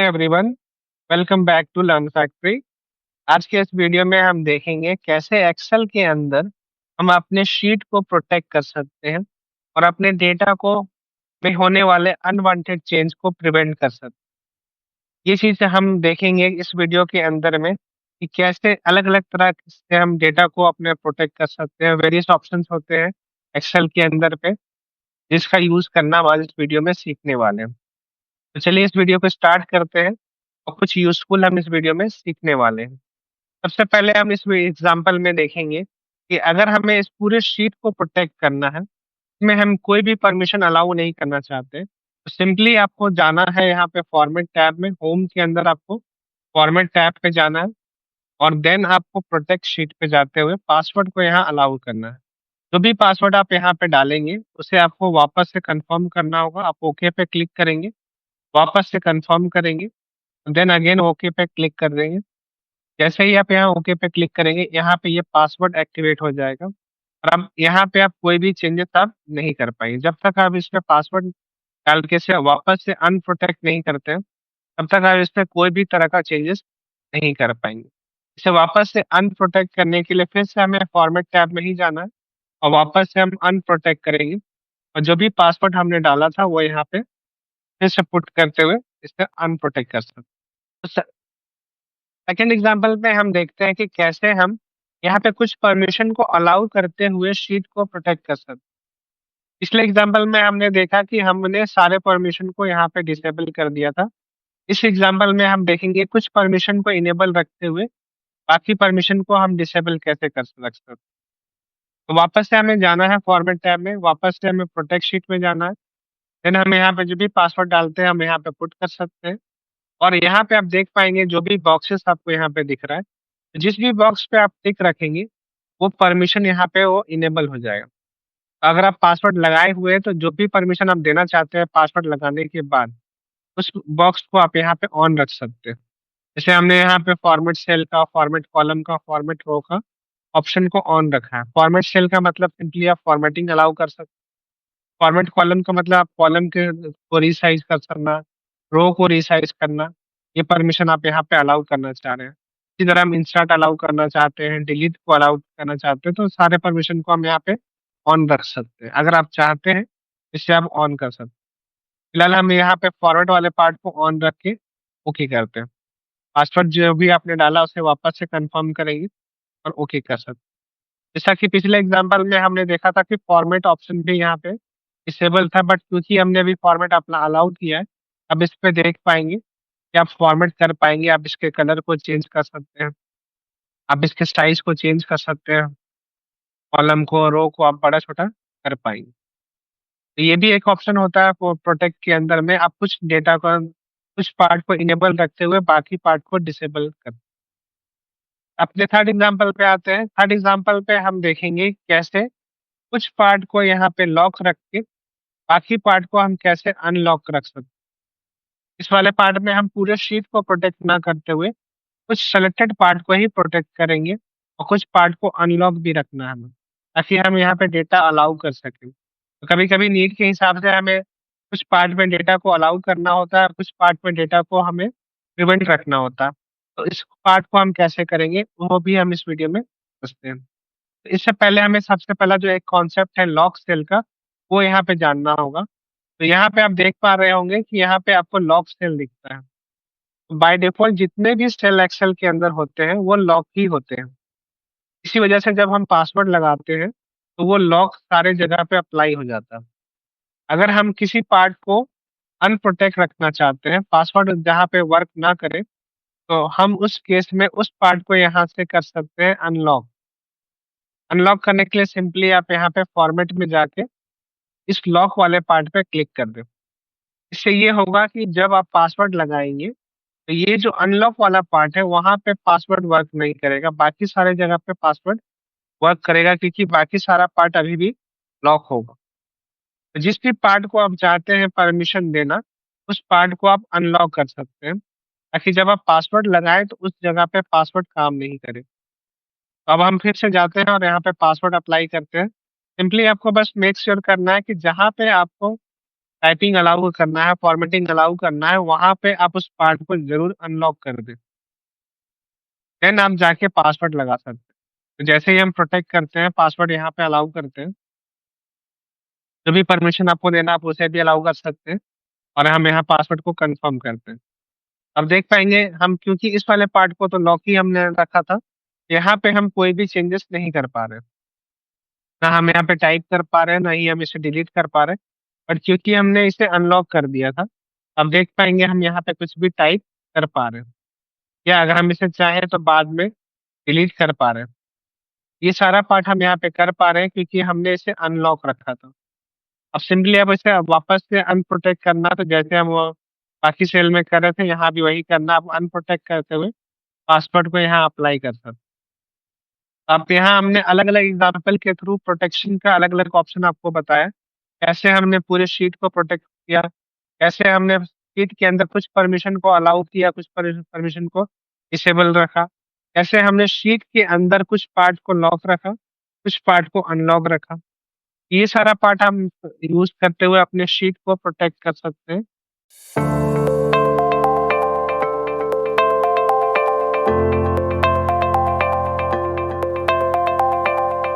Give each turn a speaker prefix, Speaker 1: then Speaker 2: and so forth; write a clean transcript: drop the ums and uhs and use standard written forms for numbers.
Speaker 1: Everyone, welcome back to Learn Factory. आज के इस वीडियो में हम देखेंगे कैसे एक्सेल के अंदर हम अपने शीट को प्रोटेक्ट कर सकते हैं और अपने डेटा को में होने वाले अनवांटेड चेंज को प्रिवेंट कर सकते हैं। ये चीज़ हम देखेंगे इस वीडियो के अंदर में कि कैसे अलग-अलग तरह से हम डेटा को अपने प्रोटेक्ट कर सकते हैं। वेरियस ऑप्शंस होते हैं एक्सेल के अंदर पे, जिसका यूज़ करना हम आज इस वीडियो में सीखने वाले हैं। तो चलिए इस वीडियो को स्टार्ट करते हैं और कुछ यूज़फुल हम इस वीडियो में सीखने वाले हैं। सबसे पहले हम इस एग्जांपल में देखेंगे कि अगर हमें इस पूरे शीट को प्रोटेक्ट करना है, इसमें हम कोई भी परमिशन अलाउ नहीं करना चाहते, तो सिंपली आपको जाना है यहाँ पे फॉर्मेट टैब में, होम के अंदर आपको फॉर्मेट टैब पे जाना है और देन आपको प्रोटेक्ट शीट पे जाते हुए पासवर्ड को यहाँ अलाउ करना है। जो भी पासवर्ड आप यहाँ पे डालेंगे, उसे आपको वापस से कन्फर्म करना होगा। आप ओके पे क्लिक करेंगे, वापस से कन्फर्म करेंगे, देन अगेन ओके पे क्लिक कर देंगे। जैसे ही आप यहाँ ओके पे क्लिक करेंगे, यहाँ पे ये पासवर्ड एक्टिवेट हो जाएगा और अब यहाँ पे आप कोई भी चेंजेस आप नहीं कर पाएँगे। जब तक आप इसमें पासवर्ड डाल के इसे वापस से अनप्रोटेक्ट नहीं करते हैं, तब तक आप इसमें कोई भी तरह का चेंजेस नहीं कर पाएँगे। इसे वापस से अनप्रोटेक्ट करने के लिए फिर से हमें फॉर्मेट टैब में ही जाना है और वापस से हम अनप्रोटेक्ट करेंगे और जो भी पासवर्ड हमने डाला था, वो यहाँ पे फिर से पुट करते हुए इसे अनप्रोटेक्ट कर सकते हैं। तो सेकंड एग्जांपल में हम देखते हैं कि कैसे हम यहाँ पे कुछ परमिशन को अलाउ करते हुए शीट को प्रोटेक्ट कर सकते हैं। पिछले एग्जांपल में हमने देखा कि हमने सारे परमिशन को यहाँ पे डिसेबल कर दिया था। इस एग्जांपल में हम देखेंगे कुछ परमिशन को इनेबल रखते हुए बाकी परमिशन को हम डिसेबल कैसे कर रख सकते हैं। तो वापस से हमें जाना है फॉर्मेट टैब में, वापस से हमें प्रोटेक्ट शीट में जाना है। देन हम यहाँ पे जो भी पासवर्ड डालते हैं, हम यहाँ पे पुट कर सकते हैं और यहाँ पे आप देख पाएँगे जो भी बॉक्सेस आपको यहाँ पे दिख रहा है, जिस भी बॉक्स पे आप टिक रखेंगे, वो परमिशन यहाँ पे वो इनेबल हो जाएगा। अगर आप पासवर्ड लगाए हुए हैं, तो जो भी परमिशन आप देना चाहते हैं पासवर्ड लगाने के बाद, उस बॉक्स को आप यहाँ पे ऑन रख सकते हैं। जैसे हमने यहाँ पे फॉर्मेट सेल का, फॉर्मेट कॉलम का, फॉर्मेट रो का ऑप्शन को ऑन रखा है। फॉर्मेट सेल का मतलब सिंपली आप फॉर्मेटिंग अलाउ कर सकते हैं। फॉर्मेट कॉलम का मतलब आप कॉलम के को रीसाइज़ कर सकना, रो को रीसाइज़ करना, ये परमिशन आप यहाँ पे अलाउ करना चाह रहे हैं। इसी तरह हम इंसर्ट अलाउ करना चाहते हैं, डिलीट को अलाउ करना चाहते हैं, तो सारे परमिशन को हम यहाँ पे ऑन रख सकते हैं। अगर आप चाहते हैं, इसे आप ऑन कर सकते हैं। फिलहाल हम यहाँ पे फॉरवर्ड वाले पार्ट को ऑन रख के ओके करते हैं। पासवर्ड जो भी आपने डाला उसे वापस से कन्फर्म करेंगे और ओके कर सकते हैं। जैसा कि पिछले एग्जांपल में हमने देखा था कि फॉर्मेट ऑप्शन भी यहाँ पे डिसेबल था, बट क्योंकि हमने अभी फॉर्मेट अपना अलाउ किया है, अब इस पे देख पाएँगे कि आप फॉर्मेट कर पाएँगे, आप इसके कलर को चेंज कर सकते हैं, आप इसके साइज़ को चेंज कर सकते हैं, कॉलम को, रो को आप बड़ा-छोटा कर पाएँगे। तो ये भी एक ऑप्शन होता है प्रोटेक्ट के अंदर में आप कुछ डेटा को कुछ पार्ट को इनेबल रखते हुए बाकी पार्ट को डिसेबल कर। अपने थर्ड एग्जांपल पे आते हैं। थर्ड एग्जांपल पे हम देखेंगे कैसे कुछ पार्ट को यहाँ पे लॉक रख के बाकी पार्ट को हम कैसे अनलॉक रख सकते हैं। इस वाले पार्ट में हम पूरे शीट को प्रोटेक्ट ना करते हुए कुछ सेलेक्टेड पार्ट को ही प्रोटेक्ट करेंगे और कुछ पार्ट को अनलॉक भी रखना है हमें, ताकि हम यहाँ पे डेटा अलाउ कर सकें। तो कभी-कभी नीड के हिसाब से हमें कुछ पार्ट में डेटा को अलाउ करना होता है, कुछ पार्ट में डेटा को हमें प्रिवेंट रखना होता है। तो इस पार्ट को हम कैसे करेंगे, वो भी हम इस वीडियो में समझते हैं। तो इससे पहले हमें सबसे पहला जो एक कॉन्सेप्ट है लॉक सेल का, वो यहाँ पे जानना होगा। तो यहाँ पे आप देख पा रहे होंगे कि यहाँ पे आपको लॉक सेल दिखता है। बाय डिफ़ॉल्ट जितने भी सेल एक्सेल के अंदर होते हैं, वो लॉक ही होते हैं। इसी वजह से जब हम पासवर्ड लगाते हैं, तो वो लॉक सारे जगह पे अप्लाई हो जाता है। अगर हम किसी पार्ट को अनप्रोटेक्ट रखना चाहते हैं, पासवर्ड जहाँ पे वर्क ना करे, तो हम उस केस में उस पार्ट को यहाँ से कर सकते हैं अनलॉक। अनलॉक करने के लिए सिंपली आप यहाँ पे फॉर्मेट में जाके इस लॉक वाले पार्ट पे क्लिक कर दें। इससे ये होगा कि जब आप पासवर्ड लगाएँगे, तो ये जो अनलॉक वाला पार्ट है, वहाँ पे पासवर्ड वर्क नहीं करेगा, बाकी सारे जगह पे पासवर्ड वर्क करेगा क्योंकि बाकी सारा पार्ट अभी भी लॉक होगा। तो जिस भी पार्ट को आप चाहते हैं परमिशन देना, उस पार्ट को आप अनलॉक कर सकते हैं, ताकि जब आप पासवर्ड लगाएँ, तो उस जगह पे पासवर्ड काम नहीं करे। तो अब हम फिर से जाते हैं और यहाँ पे पासवर्ड अप्लाई करते हैं। सिंपली आपको बस मेक श्योर करना है कि जहाँ पे आपको टाइपिंग अलाउ करना है, फॉर्मेटिंग अलाउ करना है, वहाँ पे आप उस पार्ट को ज़रूर अनलॉक कर दें। देन आप जाके पासवर्ड लगा सकते हैं। तो जैसे ही हम प्रोटेक्ट करते हैं, पासवर्ड यहाँ पे अलाउ करते हैं, जो भी परमिशन आपको देना आप उसे भी अलाउ कर सकते हैं और हम यहाँ पासवर्ड को कन्फर्म करते हैं। अब देख पाएँगे हम क्योंकि इस वाले पार्ट को तो लॉक ही हमने रखा था, यहाँ पे हम कोई भी चेंजेस नहीं कर पा रहे हैं। ना हम यहाँ पे टाइप कर पा रहे हैं, ना ही हम इसे डिलीट कर पा रहे हैं। बट क्योंकि हमने इसे अनलॉक कर दिया था, अब देख पाएँगे हम यहाँ पे कुछ भी टाइप कर पा रहे हैं या अगर हम इसे चाहें तो बाद में डिलीट कर पा रहे हैं। ये सारा पार्ट हम यहाँ पे कर पा रहे हैं क्योंकि हमने इसे अनलॉक रखा था। अब सिंपली अब इसे वापस से अनप्रोटेक्ट करना तो जैसे हम वो बाकी सेल में कर रहे थे, यहाँ भी वही करना। अब अनप्रोटेक्ट करते हुए पासवर्ड को यहाँ अप्लाई कर सकते। अब यहाँ हमने अलग-अलग एग्ज़ाम्पल के थ्रू प्रोटेक्शन का अलग-अलग ऑप्शन आपको बताया। कैसे हमने पूरे शीट को प्रोटेक्ट किया, कैसे हमने शीट के अंदर कुछ परमिशन को अलाउ किया, कुछ परमिशन को डिसेबल रखा। कैसे हमने शीट के अंदर कुछ पार्ट को लॉक रखा, कुछ पार्ट को अनलॉक रखा। ये सारा पार्ट हम यूज़ करते हुए अपने शीट को प्रोटेक्ट कर सकते हैं।